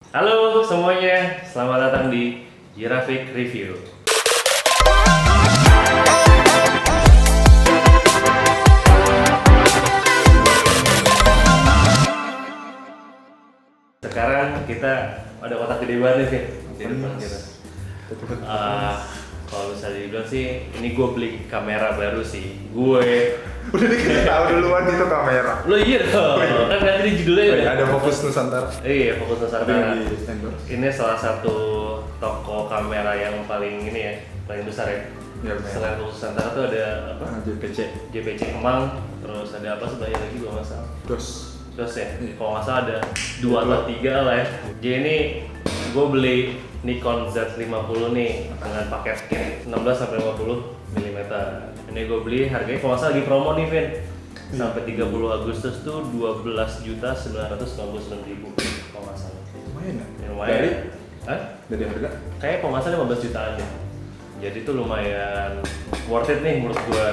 Halo semuanya, selamat datang di Girafik Review. Sekarang kita ada kotak gede banget nih, Vin, di depan kita. Kalau bisa dibilang sih, ini gue beli kamera baru sih. Udah dikasih tahu duluan itu kamera. Lo iya dong, kan nanti di judulnya udah. Ada Fokus Nusantara. Iya, Fokus Nusantara. Di endorse. Ini salah satu toko kamera yang paling ini ya, paling besar ya. Ya, Selain Fokus Nusantara tuh ada apa? JPC. JPC Kemang, terus ada apa sebenarnya lagi gua nggak salah. Terus ya, kalau nggak salah ada 2 atau 3 lah ya. Jadi ini gue beli Nikon Z50 nih dengan paket 16-50 mm. Ini gue beli harganya kalau nggak salah lagi promo nih, Vin. Sampai 30 Agustus tuh 12.999.000 kalau nggak salah. Lumayan ya? Ya, lumayan. Dari? Hah? Dari harga? Kayak kalau nggak salah 15 jutaan deh. Jadi tuh lumayan worth it nih menurut gue.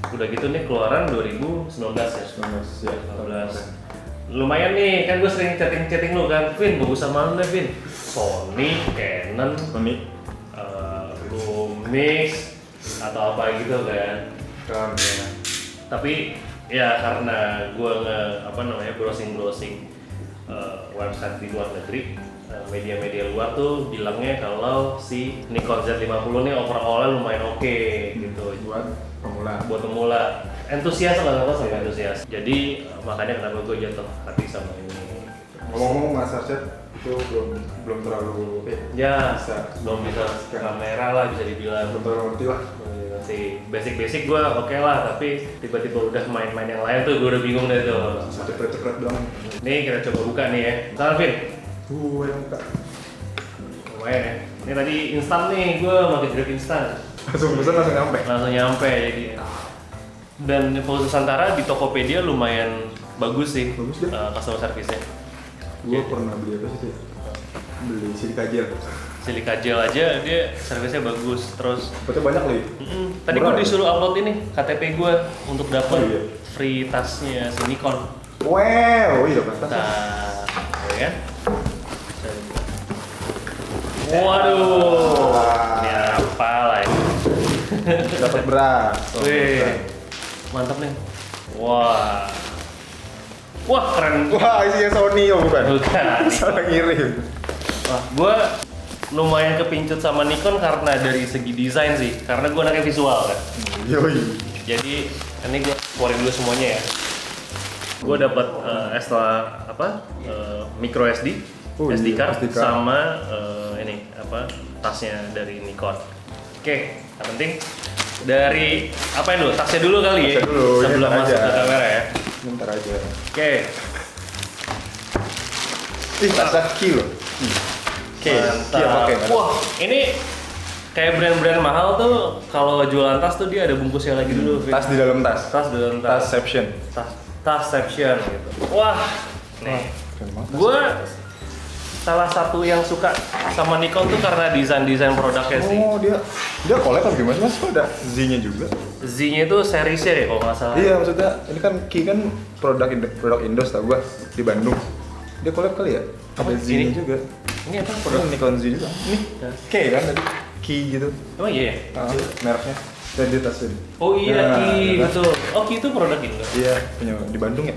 Udah gitu nih keluaran 2019 ya. 19 ya. 19. Lumayan nih, kan gue sering chatting lu kan, Vin, bagus sama lu deh, Vin. Sony, Canon, Sony. Lumix, atau apa gitu kan. Kan ya. Tapi ya karena gue browsing website di luar negeri, media-media luar tuh bilangnya kalau si Nikon Z50 nih overall-nya lumayan oke gitu. Buat Pemula, entusias lah apa sama entusias. Jadi makanya kenapa gue jatuh hati sama ini. ngomong-ngomong Mas Arsyad itu belum terlalu Ya, bisa belum bisa kamera lah bisa dibilang. belum terlalu ngerti lah. Si basic gue oke lah, tapi tiba-tiba udah main-main yang lain tuh gue udah bingung deh tuh. Cepet-cepet doang. Nih kita coba buka nih ya. Salah, Vin. Yang buka. Lumayan ya. Ini tadi instan nih, gue pakai Grab instan. Langsung pesan langsung nyampe. Langsung nyampe jadi. Dan Fokus Nusantara di Tokopedia lumayan bagus sih. Bagus deh. Customer service-nya. Gue pernah beli apa sih? Beli silika gel. Silika gel aja dia servisnya bagus. Terus Dapatnya banyak lagi. tadi gue disuruh upload ini KTP gue untuk dapat Oh, iya. free tasnya si Nikon. Wow, iya dapat tas. Nah, ya kan? Waduh, ini apa lah ini? Dapat beras. Wih, mantap nih. Wah, wah keren. Wah, isinya Sony oh bukan? Bukan. Salah ngirim. Wah, gue lumayan kepincut sama Nikon karena dari segi desain sih, karena gue anaknya visual kan. Yoi. Jadi ini gue keluarin dulu semuanya ya. Gue dapat micro SD, Oh, SD iya, card SD card. sama tasnya dari Nikon. Oke, yang penting dari apa ya dulu? Tasnya dulu kali ya. Tasnya dulu, sebelum ini masuk aja. ke kamera ya. Bentar aja. Oke. Ih, tasnya Ki loh. Ki Mantap. apa pakai? Wah, ini kayak brand-brand mahal tuh kalau jualan tas tuh dia ada bungkusnya lagi dulu. Vin. Tas di dalam tas. Tas dalam tas. Tasception. Tasception gitu. Wah, nih. Keren banget. Gue salah satu yang suka sama Nikon tuh karena desain produknya sih. Oh, dia collab apa gimana Mas? Kok ada Z-nya juga? Z-nya itu seriesnya deh kalau nggak salah. Iya, maksudnya ini kan Ki kan produk Indos tau gua di Bandung. Dia collab kali ya? Apa? Ada Z-nya Ini? juga. Ini apa Produk produk? Nikon Z juga. Nih, Ya. K kan tadi. Ki gitu. Emang iya ya? Mereknya. Dan di tasnya. Oh iya, Nah, Ki, nah. betul. Oh, Ki itu produk Indo. Iya, punya di Bandung ya?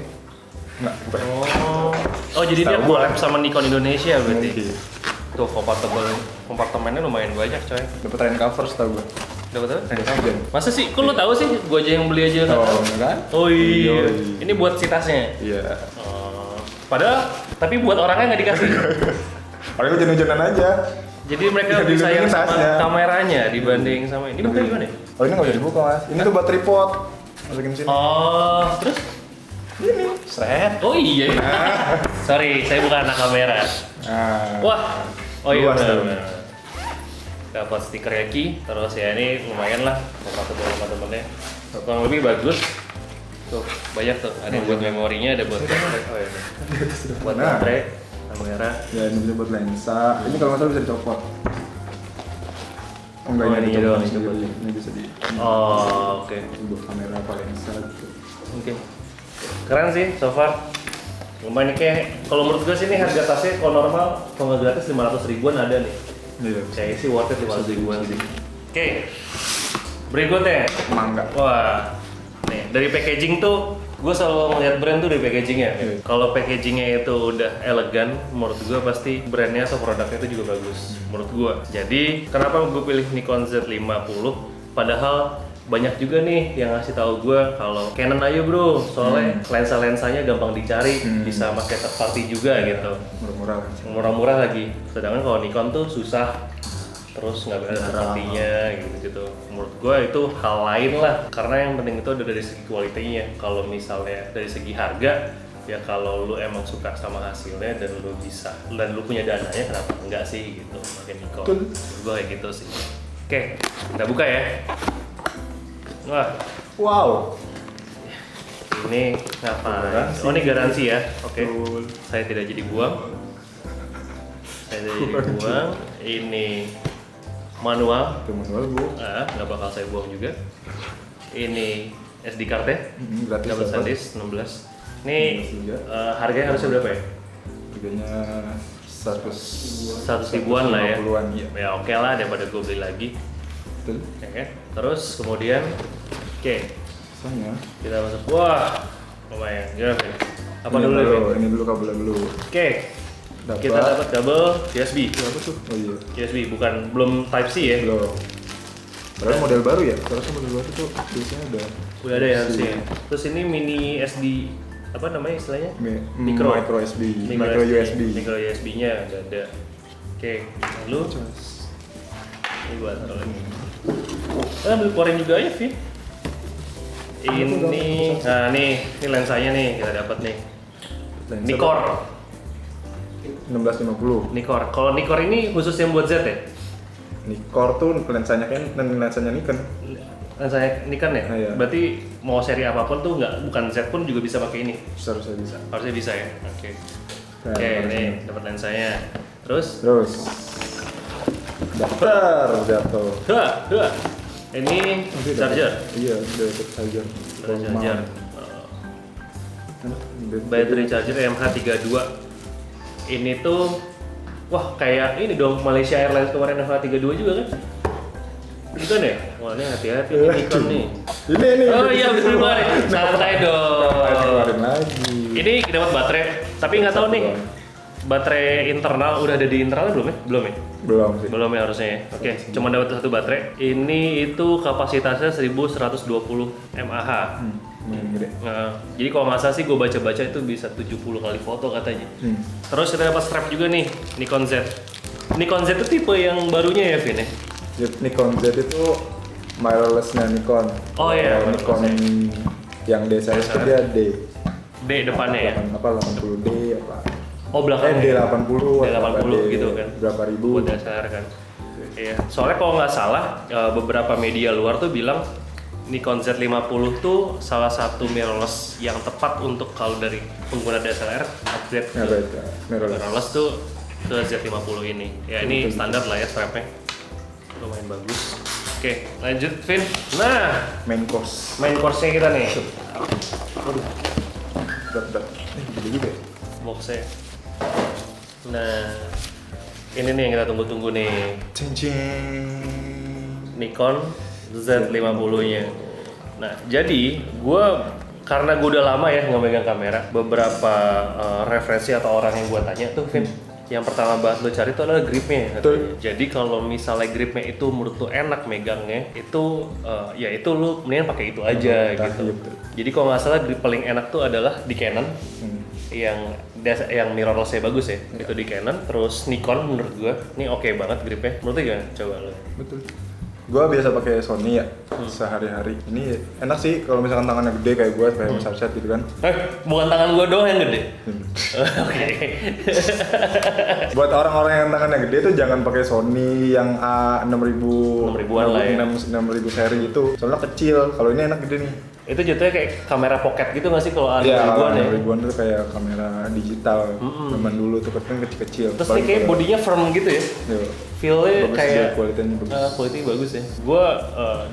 Enggak, bukan. Oh jadi dia Tahu gua. collab sama Nikon Indonesia berarti. Mungkin. Tuh kompartemennya lumayan banyak coy. Dapat rain cover setahu gua. Dapat apa? Presiden. Masa sih? Kok lu tahu sih? Gua aja yang beli aja. Oh, Kan? kan? Oh iya. Yoi. Ini buat si tasnya. Iya. Padahal tapi buat orangnya nggak dikasih. Paling hujan-hujanan aja. Jadi mereka Bisa lebih sayang dilindungi sama tasnya. kameranya dibanding sama ini. Bukan gimana? ya? Oh, ini nggak bisa dibuka Mas. Ini tuh buat tripod. Masukin sini. Oh, terus? Ini. Seret. Oh iya. Sorry, saya bukan anak kamera. Nah. Wah. Oh iya Luas benar. tuh. benar. Dapat stiker Ki, terus ya ini lumayan lah compatible sama temennya. Kurang lebih bagus. Tuh banyak tuh. Ada yang buat memorinya, ada buat buat Nah. baterai, kamera. Ya, ini bisa buat lensa. Ini kalau nggak salah bisa dicopot. Oh, enggak, Oh, ini ini dicopot. doang dicopot. Ini bisa di Oh oke. buat kamera apa lensa gitu. Oke. Keren sih so far. Lumayan kayak, kalau menurut gue sih ini harga tasnya kalau normal, kalau nggak gratis 500 ribuan ada nih. Iya. Kayaknya sih worth it 500 ribuan sih. Oke, berikutnya. Mangga. Wah, nih dari packaging tuh, gue selalu ngeliat brand tuh dari packagingnya. Kalau packagingnya itu udah elegan, menurut gue pasti brandnya atau produknya itu juga bagus. Menurut gue. Jadi kenapa gue pilih Nikon Z50? Padahal banyak juga nih yang ngasih tahu gue kalau Canon ayo bro, soalnya lensa-lensanya gampang dicari, bisa pakai third party juga gitu. Murah-murah lagi. Sedangkan kalau Nikon tuh susah, terus nggak ada third party-nya gitu. Menurut gue itu hal lain lah, karena yang penting itu udah dari segi kualitinya. Kalau misalnya dari segi harga, ya kalau lu emang suka sama hasilnya dan lu bisa dan lu punya dananya, kenapa enggak sih gitu pakai Nikon. Gue kayak gitu sih. Oke, kita buka ya. Wah, wow. Ini ngapain? Oh ini garansi ya? Oke. Saya tidak jadi buang. Ini manual. Itu manual bu. Nggak bakal saya buang juga. Ini SD card ya? Gratis. Double SanDisk 16. Ini harganya harusnya berapa ya? Harganya 100 ribuan lah ya. Iya. Ya oke lah daripada gue beli lagi. Betul. Oke. Terus kemudian, Soalnya kita masuk. Wah, lumayan. Gimana Vin? Apa dulu ya? Ini dulu kabelnya dulu. Oke. Kita dapat kabel USB. Apa tuh? Oh iya. USB belum Type C ya? Belum. Padahal model baru ya. Seharusnya model baru tuh biasanya ada. Udah ada ya harusnya. Terus ini mini SD apa namanya istilahnya? Micro USB. Micro USB. Micro USB-nya ada. Oke. Lalu ini gua taruh lagi. Ambil keluarin juga aja, Vin. Ini, nah nih, ini lensanya nih kita dapat nih. Nikkor 1650. Nikkor. Kalau Nikkor ini khusus yang buat Z ya? Nikkor tuh lensanya kan lensanya Nikon. Lensanya Nikon ya? Iya. Berarti mau seri apapun tuh bukan Z pun juga bisa pakai ini. Harusnya bisa. Harusnya bisa ya. Oke. Nah, Oke, ini dapat lensanya. Terus? Jatuh. Ini charger. Iya, udah ikut charger. Battery charger MH32. Ini tuh wah kayak ini dong Malaysia Airlines kemarin MH32 juga kan? Nikon ya? Wah ini hati-hati Nikon nih. Ini. Oh iya betul banget. Santai dong. Lagi. Ini dapat baterai, tapi nggak tahu nih. Baterai internal udah ada di internalnya belum ya? Belum ya? Belum sih. Belum ya harusnya ya. Oke, cuma dapat satu baterai. Ini itu kapasitasnya 1120 mAh. Gede. Nah, jadi kalau nggak salah sih gue baca-baca itu bisa 70 kali foto katanya. Terus kita dapat strap juga nih, Nikon Z. Nikon Z itu tipe yang barunya ya, Vin ya? Nikon Z itu mirrorless-nya Nikon. Oh iya, Nikon yang DSLR itu dia D. D depannya ya? 80D apa? Oh belakangnya? D80 D80 gitu kan? Berapa ribu? Buat DSLR kan? Iya. Soalnya kalau nggak salah, beberapa media luar tuh bilang Nikon Z50 tuh salah satu mirrorless yang tepat untuk kalau dari pengguna DSLR upgrade ke mirrorless tuh ke Z50 ini. Ya ini standar lah ya strapnya. Lumayan bagus. Oke, lanjut Vin. Nah, main course-nya kita nih. Aduh. Berat. Gede juga ya. Boxnya. Nah, ini nih yang kita tunggu-tunggu nih. Nikon Z50-nya. Nah, jadi karena gue udah lama ya nggak megang kamera, beberapa referensi atau orang yang gue tanya tuh, Vin, yang pertama banget lo cari itu adalah gripnya. Jadi kalau misalnya gripnya itu menurut lo enak megangnya, itu ya itu lo mendingan pakai itu aja gitu. Jadi kalau nggak salah grip paling enak tuh adalah di Canon, yang mirrorless-nya bagus ya, itu di Canon. Terus Nikon menurut gue, ini oke banget gripnya. Menurut lo gimana? Coba lo. Betul. Gua biasa pakai Sony ya sehari-hari. Ini enak sih kalau misalkan tangannya gede kayak gua, kayak Mas Arsyad gitu kan. Bukan tangan gua doang yang gede. Oke. Buat orang-orang yang tangannya gede tuh jangan pakai Sony yang A6000-an lah ya. 6000 seri itu. Soalnya kecil. Kalau ini enak gede nih. Itu jatuhnya kayak kamera pocket gitu nggak sih kalau A6000-an ya? A6000-an tuh kayak kamera digital zaman dulu tuh kan kecil-kecil. Terus ini kayak bodinya firm gitu ya? Iya. Feel-nya kayak kualitasnya bagus. Kualitasnya bagus ya. Gue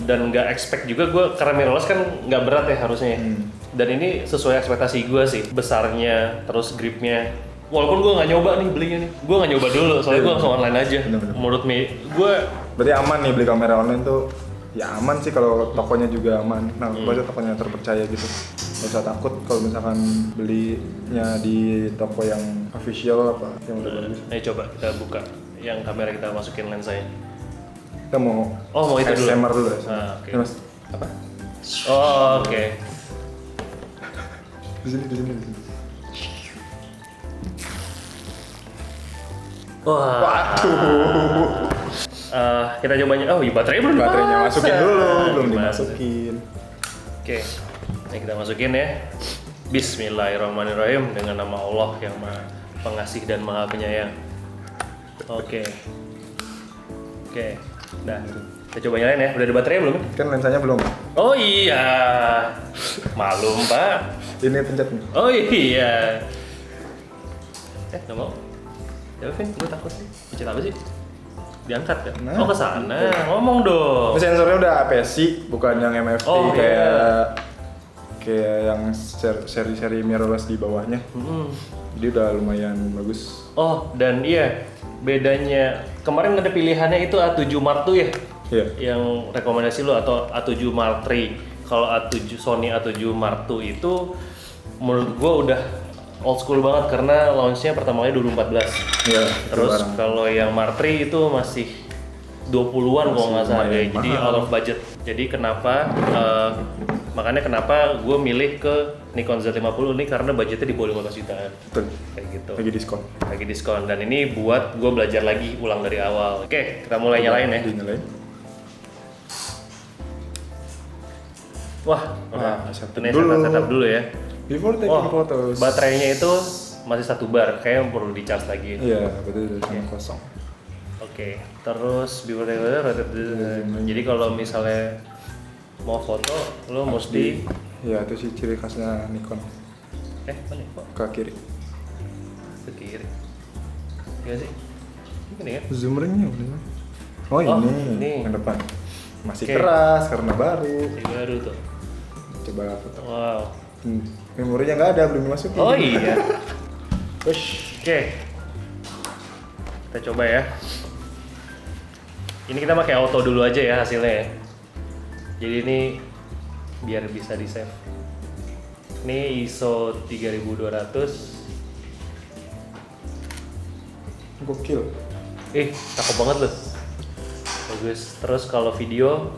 dan nggak expect juga karena mirrorless kan nggak berat ya harusnya. Dan ini sesuai ekspektasi gue sih, besarnya, terus gripnya. Walaupun gue nggak nyoba nih belinya nih, gue nggak nyoba dulu, soalnya gue langsung online aja. Bener-bener. Menurut gue Berarti aman nih beli kamera online tuh. Ya aman sih kalau tokonya juga aman. Nah, maksudnya tokonya terpercaya gitu. Gak usah takut kalau misalkan belinya di toko yang official apa yang udah bagus. Ayo coba kita buka yang kamera kita masukin lensanya. Kita mau itu dulu. ASMR dulu ya. Oke. Ini Mas, apa? Oh, oke. Di sini. Wah. Kita coba baterainya belum Baterainya masukin dimasang. dulu, belum Gimana? dimasukin. Oke, ini kita masukin ya. Bismillahirrahmanirrahim dengan nama Allah yang Maha Pengasih dan Maha Penyayang. Oke, nah kita coba nyalain ya. Udah ada baterainya belum? Kan lensanya belum. Oh iya, malum Pak. Ini pencet nih. Oh iya. Nggak mau. Ya Vin, gue takut sih. Pencet apa sih? Diangkat kan? Nah, ke sana. Ngomong dong. Ini sensornya udah APS-C, bukan yang MFT Oh, kayak yang seri-seri mirrorless di bawahnya. Jadi udah lumayan bagus. Oh, dan iya, bedanya kemarin ada pilihannya itu A7 Mark II ya? Iya. Yang rekomendasi lo atau A7 Mark III. Kalau A7 Sony A7 Mark II itu menurut gua udah old school banget karena launchnya pertama kali 2014. Iya. Terus kalau yang Mark III itu masih 20-an kalau nggak salah ya. Jadi out of budget. Jadi makanya kenapa gue milih ke Nikon Z50 ini karena budgetnya di bawah 15 jutaan. Betul. Kayak gitu. Lagi diskon. Dan ini buat gue belajar lagi ulang dari awal. Oke, kita mulai nyalain ya. Dinyalain. Wah, setting ini dulu. setup dulu ya. Before taking photos. Baterainya itu masih 1 bar, kayaknya perlu di charge lagi. Iya, betul sama kosong. Oke, terus before taking photos. Jadi kalau misalnya mau foto, lo mesti Iya, itu sih ciri khasnya Nikon. mana ya, kok Ke kiri. ke kiri? Iya sih. Ini kan? Zoom ringnya udah. Oh, ini yang depan. Masih keras karena baru. Masih baru tuh. Coba foto. Wow. Memorinya nggak ada, belum dimasukin. Oh iya. Oke. Kita coba ya. Ini kita pakai auto dulu aja ya hasilnya ya. Jadi ini biar bisa di save. Ini ISO 3200. Gokil. Cakep banget loh. Bagus. Terus kalau video,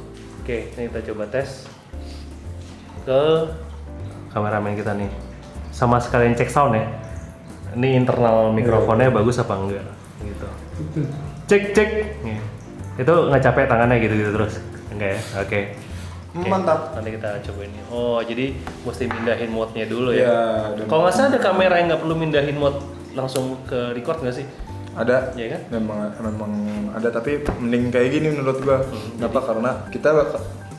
oke, ini kita coba tes ke kameramen kita nih. Sama sekalian cek sound ya. Ini internal mikrofonnya bagus apa enggak gitu. Cek. Nih. Itu nggak capek tangannya gitu terus. Enggak ya? Oke. Mantap. Nanti kita coba ini. Oh, jadi mesti mindahin mode-nya dulu ya. Iya. Kalau nggak salah ada kamera yang nggak perlu mindahin mode langsung ke record nggak sih? Ada. Iya kan? Memang ada, tapi mending kayak gini menurut gua. Kenapa? Karena kita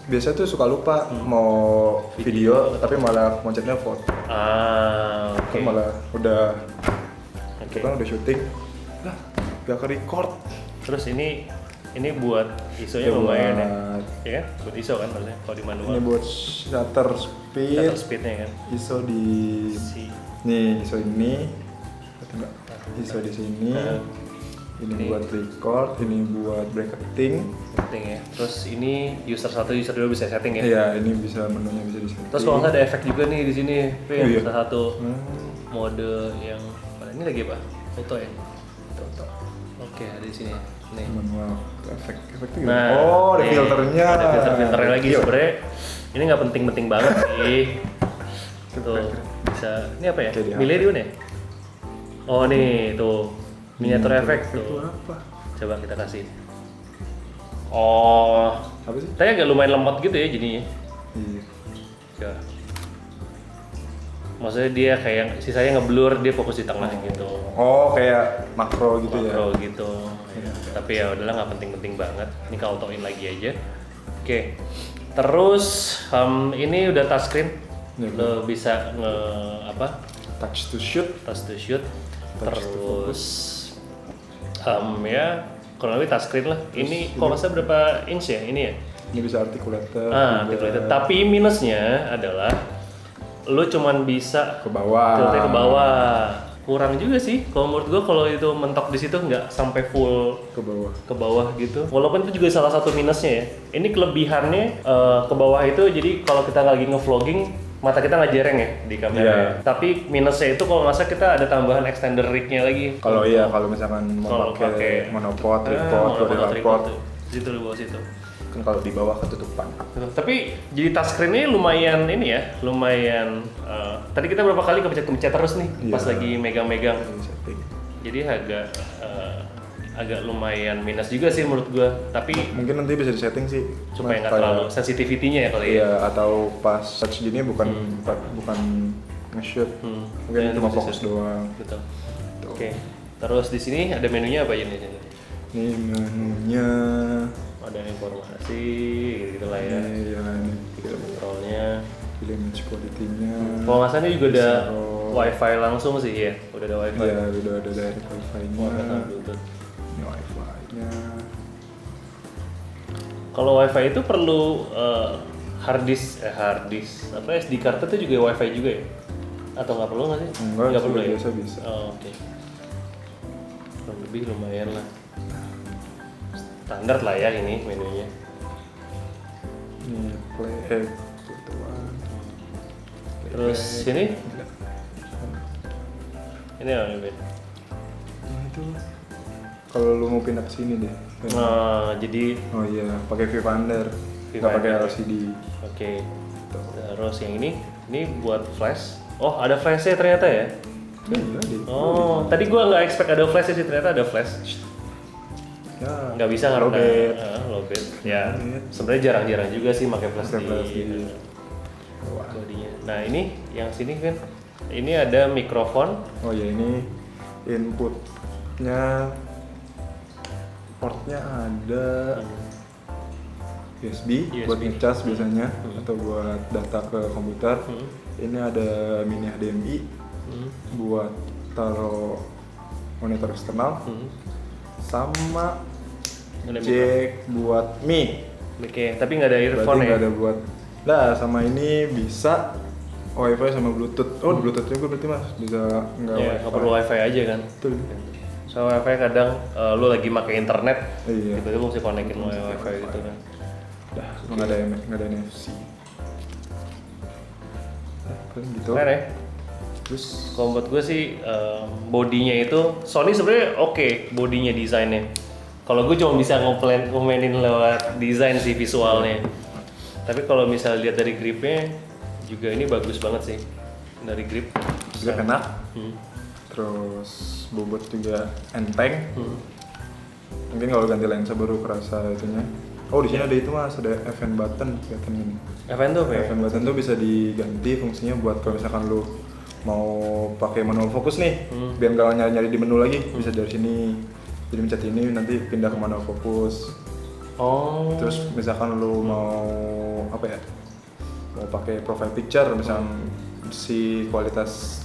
biasa tuh suka lupa mau video tapi malah moncetnya foto. Oke. Kan malah udah Oke. kan udah syuting. Lah, gak ke record. Terus ini buat ISO-nya lumayan ya. Ya kan? Buat ISO kan maksudnya kalau di manual. Ini buat shutter Shutter speed-nya kan. ISO di nih, ISO ini. Enggak. ISO di sini. Ini buat record, ini buat bracketing. Setting ya. Terus ini user 1, user 2 bisa setting ya. Iya, ini bisa menunya bisa di sini. Terus kalau nggak ada efek juga nih di sini. Iya. Salah satu mode yang mana ini lagi apa? Foto ya. Foto. Oke, ada di sini. Nih. Manual efek itu Nah, oh, ada nih, filternya. Ada filternya lagi Yuk. sebenarnya. Ini nggak penting-penting banget sih. Tuh bisa. Ini apa ya? Kayak di Milerion ya? Oh nih tuh miniatur efek tuh. Itu apa? Coba kita kasih. Oh, Apa sih? tapi agak lumayan lemot gitu ya jadinya. Iya. Ya. Maksudnya dia kayak sisanya ngeblur, dia fokus di tengah gitu. Oh, kayak makro gitu Makro ya. gitu. Ya. Tapi ya udahlah nggak penting-penting banget. Ini kalau autoin lagi aja. Oke. Terus ini udah touchscreen. Ya, Lo bisa Touch to shoot. touch to shoot. Touch to Terus ya kurang lebih touchscreen lah. Ini kok masa berapa inch ya ini ya? Ini bisa articulator. Articulated. Tapi minusnya adalah lu cuman bisa ke bawah. tiltnya ke bawah. Kurang juga sih. Kalau menurut gua kalau itu mentok di situ nggak sampai full ke bawah gitu. Walaupun itu juga salah satu minusnya ya. Ini kelebihannya ke bawah itu jadi kalau kita lagi nge-vlogging mata kita nggak jereng ya di kamera. Iya. Tapi minusnya itu kalau nggak salah kita ada tambahan extender rig-nya lagi. Kalau kalau misalkan mau pakai monopod, tripod, situ di bawah situ. Kan kalau di bawah ketutupan. Tapi jadi touchscreen-nya lumayan ini ya, lumayan. Tadi kita berapa kali kepencet terus nih pas lagi megang-megang. Jadi agak lumayan minus juga sih menurut gua. Tapi mungkin nanti bisa disetting sih supaya nggak terlalu sensitivity-nya ya kali ya. Iya, atau pas touch gini bukan nge-shoot. Mungkin cuma fokus doang. Betul. Oke. Terus di sini ada menunya apa aja nih? Ini menunya ada informasi gitu lah ya. Iya, ini kontrolnya, image quality-nya. Kalau nggak salah ini juga ada wifi langsung sih ya. Udah ada wifi. Iya, udah ada direct wifi-nya. Ini wifi-nya. Kalau wifi itu perlu hard disk apa SD card itu juga wifi juga ya? Atau nggak perlu nggak sih? Nggak perlu ya? Biasa bisa. Oh, oke. Kurang lebih lumayan lah. Standar lah ya ini menunya. Ini play Terus ini apa nih Ben? Nah itu kalau lu mau pindah ke sini deh. Nah, jadi oh iya, pakai viewfinder, nggak pakai LCD. Oke. Terus yang ini buat flash. Oh, ada flashnya ternyata ya? Iya deh. Oh, tadi gua nggak expect ada flash sih, ternyata ada flash. Ya, nggak bisa karena lowbat. Ya, sebenarnya jarang-jarang juga sih pakai flash di bodinya. Nah ini yang sini kan, ini ada mikrofon. Oh ya, ini inputnya, portnya ada USB buat ngecas biasanya atau buat data ke komputer. Ini ada mini HDMI buat taruh monitor eksternal. Sama jack buat mic. Oke, tapi nggak ada earphone ya? Nggak ada buat. Nah, sama ini bisa WiFi sama Bluetooth. Oh, Bluetooth juga berarti mas bisa nggak ya, WiFi? Nggak perlu WiFi aja kan? Betul. So WiFi kadang lu lagi pakai internet, tiba-tiba mesti konekin WiFi gitu kan? Dah, nggak ada NFC. Paling gitu. Keren ya? Terus kalau buat gue sih bodinya itu Sony sebenarnya oke, bodinya desainnya. Kalau gue cuma bisa ngomenin lewat desain sih visualnya. Tapi kalau misalnya lihat dari gripnya juga ini bagus banget sih dari grip. Grip enak. Terus bobot juga enteng. Mungkin kalau ganti lensa baru kerasa itunya. Oh di sini ada itu mas, ada FN button kelihatan ini. FN tuh apa ya? FN button tuh bisa diganti fungsinya buat kalau misalkan lu mau pakai manual fokus nih, biar nggak nyari-nyari di menu lagi, bisa dari sini. Jadi mencet ini nanti pindah ke manual fokus. Oh. Terus misalkan lu mau apa ya? Mau pakai profile picture, misalkan si kualitas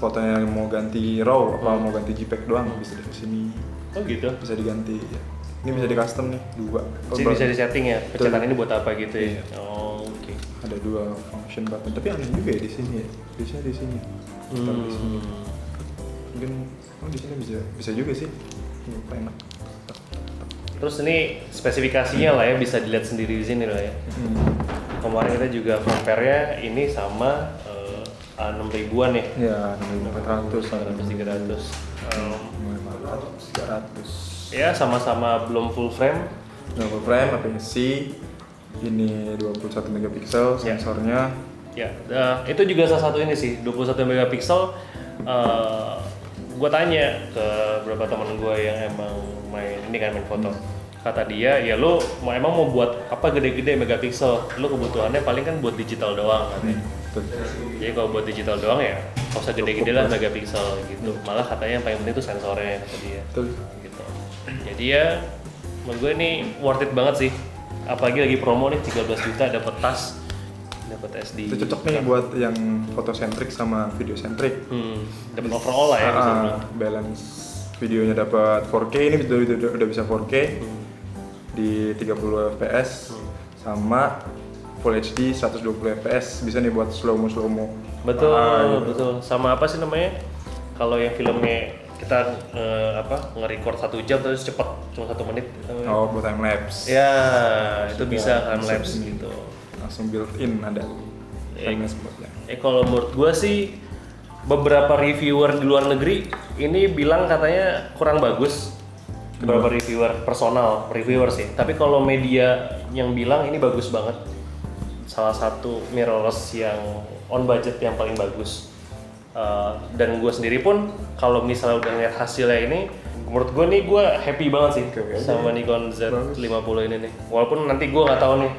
fotonya mau ganti RAW apa mau ganti JPEG doang, bisa dari sini. Oh gitu. Bisa diganti. Ya. Ini bisa di custom nih, 2. Jadi bisa di setting ya, pencetan ini buat apa gitu ya? Oh, oke. Ada 2 function button, tapi aneh juga ya di sini ya. Biasanya di sini. Di sini. Mungkin di sini bisa juga sih. Enak. Terus ini spesifikasinya lah ya, bisa dilihat sendiri di sini lah ya. Kemarin kita juga compare-nya ini sama A6000-an ya. Ya, 6400, 300. 300. Ya, sama-sama belum full frame. Belum full frame, APS-C. Ini 21 megapiksel sensornya. Ya, itu juga salah satu ini sih, 21 megapiksel. Gue tanya ke beberapa teman gue yang emang main foto. Kata dia, ya lo emang mau buat apa gede-gede megapiksel? Lo kebutuhannya paling kan buat digital doang katanya. Jadi kalau buat digital doang ya, nggak usah gede-gede lah megapiksel gitu. Malah katanya yang paling penting itu sensornya kata dia. Gitu. Jadi ya, menurut gue ini worth it banget sih. Apalagi lagi promo nih 13 juta dapat tas, dapat SD. Itu cocok nih buat yang fotosentric sama videosentric. Dapat overall lah ya bisa bilang. Balance videonya dapat 4K, ini udah bisa 4K di 30 fps sama Full HD 120 fps, bisa nih buat slow mo. Betul, gitu. betul. Sama apa sih namanya? Kalau yang filmnya kita nge-record 1 jam terus cepet cuma 1 menit. Oh, buat time lapse. Ya, itu Sudah, bisa time lapse bisa. gitu. Langsung built in ada time lapse buatnya. Kalau menurut gua sih beberapa reviewer di luar negeri ini bilang katanya kurang bagus. Beberapa reviewer sih. Tapi kalau media yang bilang ini bagus banget. Salah satu mirrorless yang on budget yang paling bagus. Dan gue sendiri pun kalau misalnya udah ngeliat hasilnya ini, menurut gue nih gue happy banget sih sama Nikon Z50 ini nih. Walaupun nanti gue nggak tahu nih,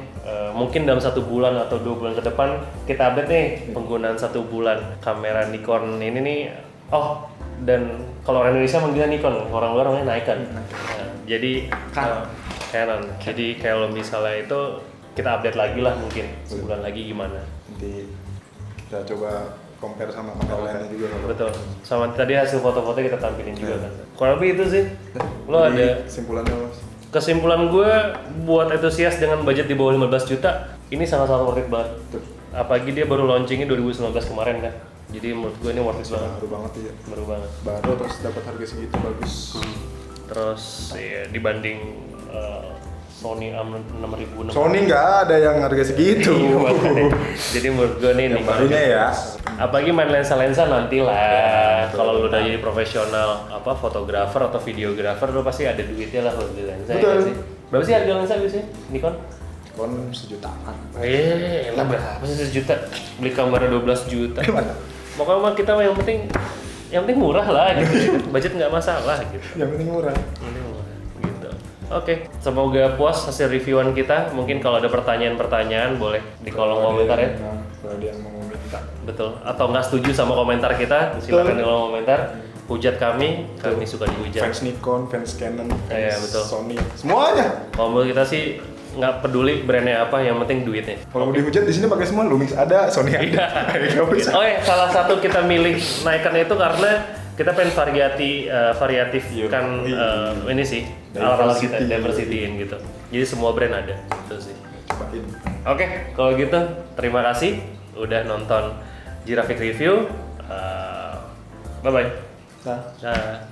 mungkin dalam 1 bulan atau 2 bulan ke depan kita update nih penggunaan 1 bulan kamera Nikon ini nih. Oh, dan kalau orang Indonesia manggilnya Nikon, orang luar namanya Nikon. Jadi Canon. Jadi kalau misalnya itu kita update lagi lah mungkin sebulan lagi gimana. Nanti kita coba compare sama kamera lainnya juga. Betul. Sama tadi hasil foto-foto kita tampilin juga kan. Kurang lebih itu sih. Lo Jadi, ada kesimpulannya Mas? kesimpulan gue buat entusias dengan budget di bawah 15 juta, ini sangat-sangat worth it banget. Apalagi dia baru launchingnya 2019 kemarin kan. Jadi menurut gue ini worth it banget. Baru banget ya. Baru banget. Baru terus dapat harga segitu bagus. Terus ya, dibanding Sony A6000. Sony nggak ada yang harga segitu. Iya, makanya. Jadi menurut gue nih Yang barunya ya. apalagi main lensa-lensa nantilah. Kalau lu udah jadi profesional fotografer atau videografer, lu pasti ada duitnya lah kalau beli lensa. Betul. Ya sih? Berapa sih harga lensa biasanya Nikon? Nikon 1 jutaan. Elah berapa sih 1 juta? Beli kamera 12 juta. Gimana? Pokoknya kita mah yang penting murah lah gitu. Budget nggak masalah gitu. Yang penting murah. Gitu. Oke, semoga puas hasil reviewan kita. Mungkin kalau ada pertanyaan-pertanyaan boleh di kolom komentar ya. Kalau dia mau minta. Betul. Atau nggak setuju sama komentar kita, silakan di kolom komentar. Hujat kami suka dihujat. Fans Nikon, fans Canon, fans Iya, betul. Sony, semuanya. Kalau menurut kita sih nggak peduli brandnya apa, yang penting duitnya. Kalau mau dihujat di sini pakai semua, Lumix ada, Sony ada. Nggak bisa. Oh ya, salah satu kita milih Nikon itu karena kita pengen variatif kan ini sih alat-alat kita diversityin gitu. Jadi semua brand ada itu sih. Cobain. Oke, kalau gitu terima kasih udah nonton Jirafik Review. Bye bye. Nah. Nah.